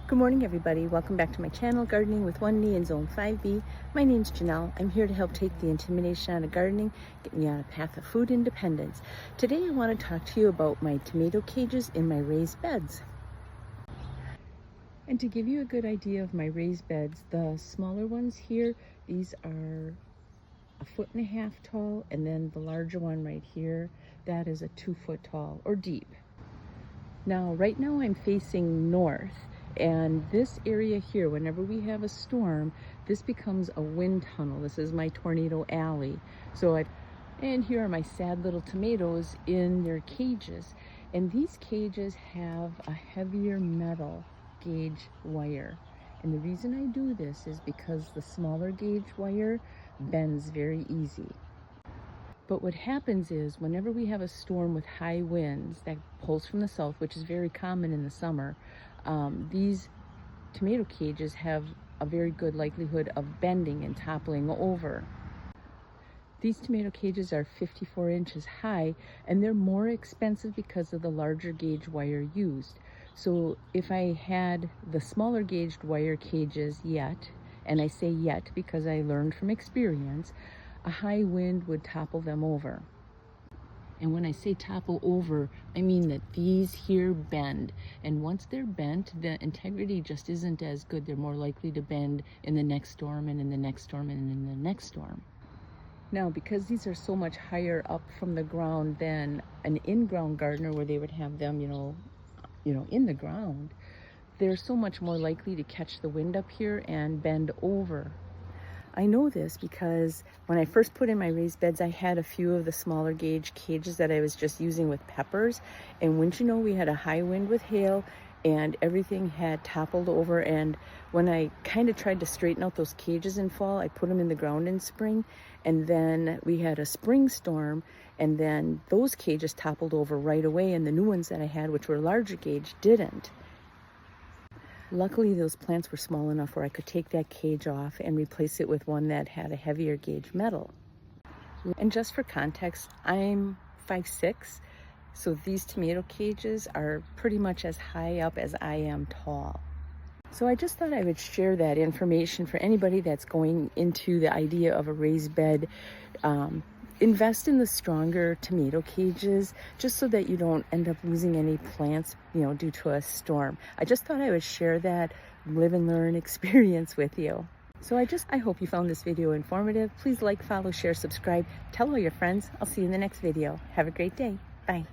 Good morning, everybody. Welcome back to my channel, Gardening with One Knee in Zone 5B. My name's Janelle. I'm here to help take the intimidation out of gardening, getting you on a path of food independence. Today I want to talk to you about my tomato cages in my raised beds. And to give you a good idea of my raised beds, the smaller ones here, these are 1.5 feet tall, and then the larger one right here, that is a 2 foot tall or deep. Now, right now I'm facing north. And this area here, whenever we have a storm, this becomes a wind tunnel. This is my tornado alley. And here are my sad little tomatoes in their cages. And these cages have a heavier metal gauge wire. And the reason I do this is because the smaller gauge wire bends very easy. But what happens is whenever we have a storm with high winds that pulls from the south, which is very common in the summer, these tomato cages have a very good likelihood of bending and toppling over. These tomato cages are 54 inches high, and they're more expensive because of the larger gauge wire used. So if I had the smaller gauged wire cages yet, and I say yet because I learned from experience, a high wind would topple them over. And when I say topple over, I mean that these here bend. And once they're bent, the integrity just isn't as good. They're more likely to bend in the next storm and in the next storm and in the next storm. Now, because these are so much higher up from the ground than an in-ground gardener where they would have them, in the ground, they're so much more likely to catch the wind up here and bend over. I know this because when I first put in my raised beds, I had a few of the smaller gauge cages that I was just using with peppers. And wouldn't you know, we had a high wind with hail and everything had toppled over. And when I kind of tried to straighten out those cages in fall, I put them in the ground in spring. And then we had a spring storm, and then those cages toppled over right away. And the new ones that I had, which were larger gauge, didn't. Luckily, those plants were small enough where I could take that cage off and replace it with one that had a heavier gauge metal. And just for context, I'm 5'6", so these tomato cages are pretty much as high up as I am tall. So I just thought I would share that information for anybody that's going into the idea of a raised bed. Invest in the stronger tomato cages just so that you don't end up losing any plants, due to a storm. I just thought I would share that live and learn experience with you. So I hope you found this video informative. Please like, follow, share, subscribe, tell all your friends. I'll see you in the next video. Have a great day. Bye.